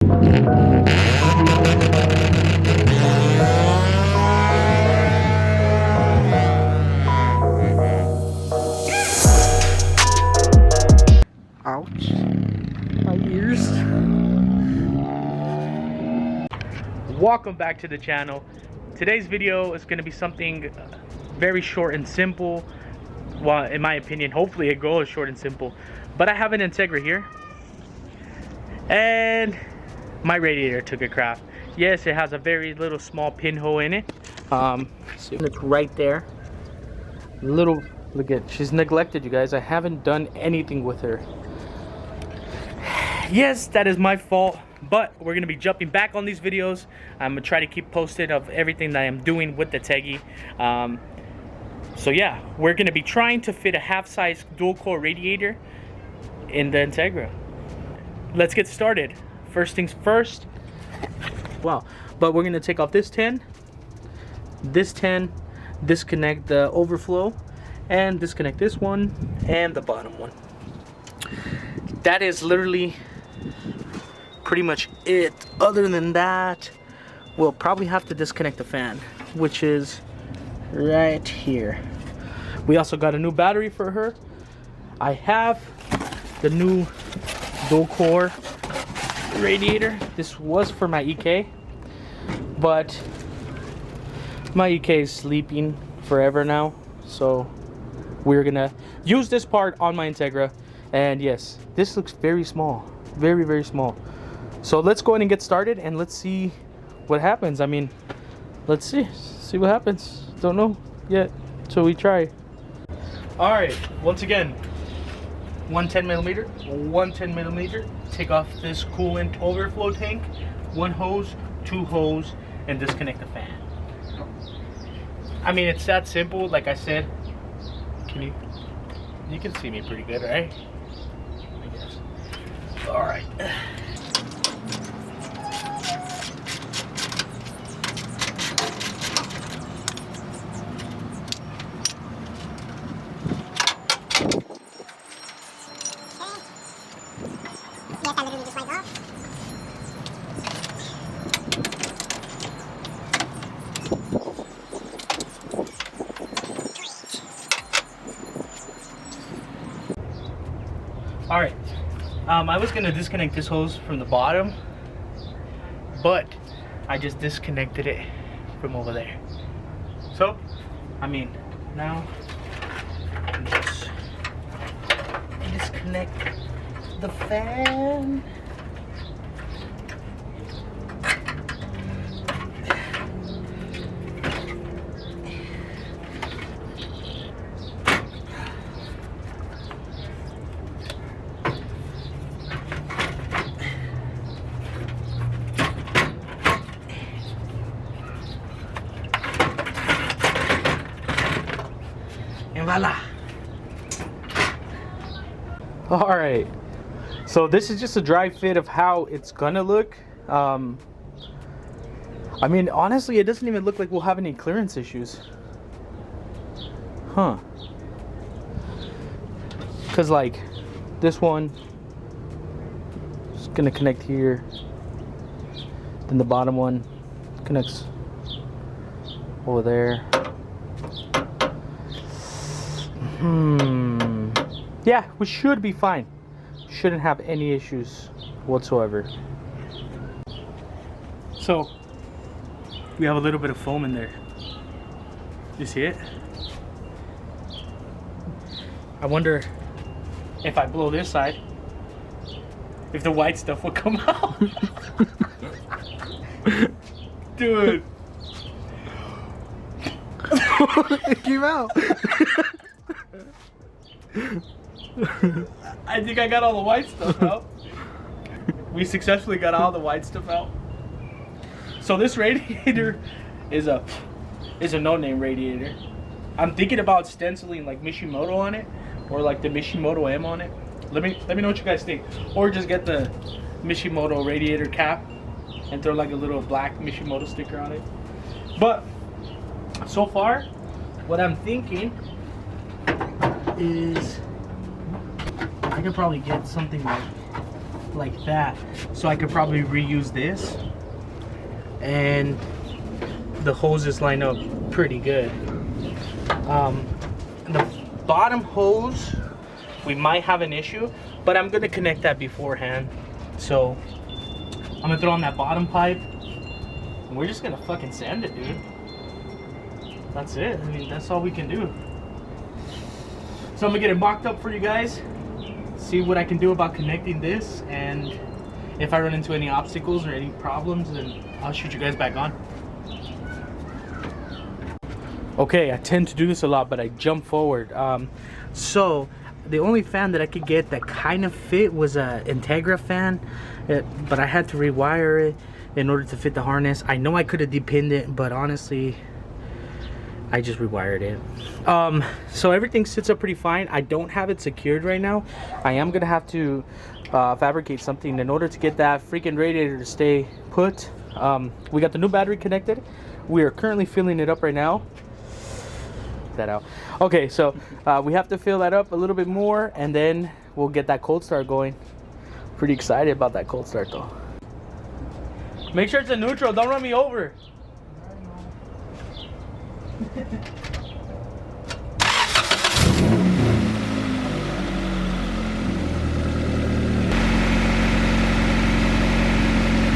Ouch. My ears. Welcome back to the channel. Today's video is going to be something very short and simple. Well, in my opinion, hopefully it goes short and simple. But I have an Integra here. And my radiator took a crap. Yes, it has a very little small pinhole in it. So it's right there. Little, look at, she's neglected, you guys. I haven't done anything with her. Yes, that is my fault, but we're gonna be jumping back on these videos. I'm gonna try to keep posted of everything that I'm doing with the Teggy. So yeah, we're gonna be trying to fit a half-size dual-core radiator in the Integra. Let's get started. First things first. Wow, but we're gonna take off this 10, disconnect the overflow, and disconnect this one and the bottom one. That is literally pretty much it. Other than that, we'll probably have to disconnect the fan, which is right here. We also got a new battery for her. I have the new dual core radiator. This was for my EK, but my EK is sleeping forever now, so we're gonna use this part on my Integra. And yes, this looks very small, very, very small. So let's go ahead and get started and let's see what happens. I mean, let's see what happens. Don't know yet, so we try. All right, once again, 110 millimeter, 110 millimeter. Take off this coolant overflow tank, one hose, two hose, and disconnect the fan. I mean, it's that simple. Like I said, you can see me pretty good, right? I guess. All right. All right, I was gonna disconnect this hose from the bottom, but I just disconnected it from over there. So, I mean, now just disconnect the fan. Voila. All right, so this is just a dry fit of how it's gonna look. I mean, honestly, it doesn't even look like we'll have any clearance issues, huh? Because like this one is gonna connect here, then the bottom one connects over there. Yeah, we should be fine. Shouldn't have any issues whatsoever. So, we have a little bit of foam in there. You see it? I wonder if I blow this side, if the white stuff will come out. Dude. It came out. I think I got all the white stuff out. We successfully got all the white stuff out. So this radiator is a no-name radiator. I'm thinking about stenciling like Mishimoto on it, or like the Mishimoto M on it. Let me know what you guys think. Or just get the Mishimoto radiator cap and throw like a little black Mishimoto sticker on it. But so far, what I'm thinking is I could probably get something like like that, so I could probably reuse this, and the hoses line up pretty good. The bottom hose, we might have an issue, but I'm gonna connect that beforehand. So I'm gonna throw on that bottom pipe, and we're just gonna fucking sand it, dude. That's it. I mean, that's all we can do. So I'm gonna get it mocked up for you guys, see what I can do about connecting this, and if I run into any obstacles or any problems, then I'll shoot you guys back on. Okay, I tend to do this a lot, but I jump forward. So the only fan that I could get that kind of fit was a Integra fan, but I had to rewire it in order to fit the harness. I know I could have depinned it, but honestly, I just rewired it. So everything sits up pretty fine. I don't have it secured right now. I am gonna have to fabricate something in order to get that freaking radiator to stay put. We got the new battery connected. We are currently filling it up right now. That out. Okay, so we have to fill that up a little bit more, and then we'll get that cold start going. Pretty excited about that cold start though. Make sure it's a neutral, don't run me over.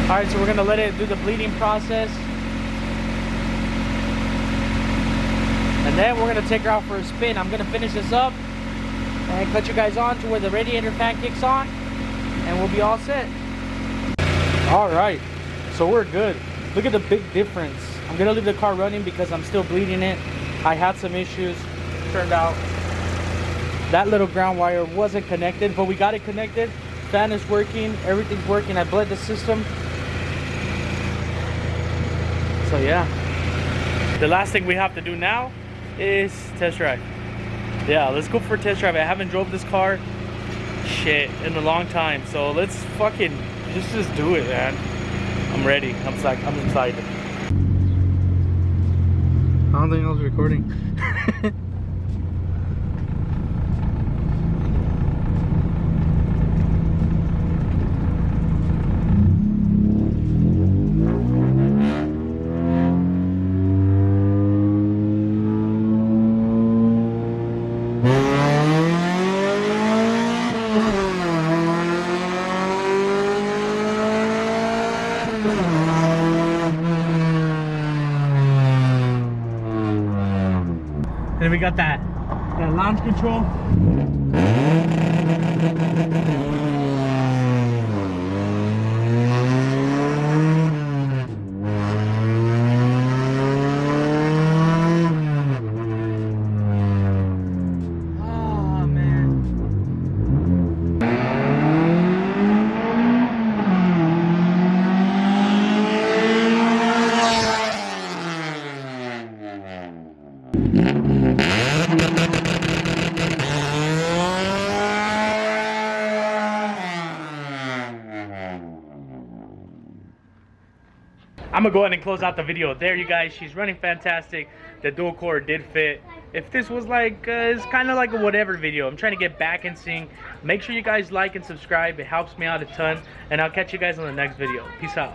Alright, so we're gonna let it do the bleeding process. And then we're gonna take her out for a spin. I'm gonna finish this up and cut you guys on to where the radiator fan kicks on, and we'll be all set. All right, so we're good. Look at the big difference. I'm gonna leave the car running because I'm still bleeding it. I had some issues. Turned out that little ground wire wasn't connected, but we got it connected. Fan is working, everything's working. I bled the system. So yeah, the last thing we have to do now is test drive. Yeah, let's go for a test drive. I haven't drove this car in a long time, so let's fucking just do it, man. I'm ready. I'm excited. I don't think I was recording. And then we got that launch control. Oh man. I'm gonna go ahead and close out the video there, you guys. She's running fantastic. The dual core did fit. If this was like it's kind of like a whatever video, I'm trying to get back in sync. Make sure you guys like and subscribe. It helps me out a ton, and I'll catch you guys on the next video. Peace out.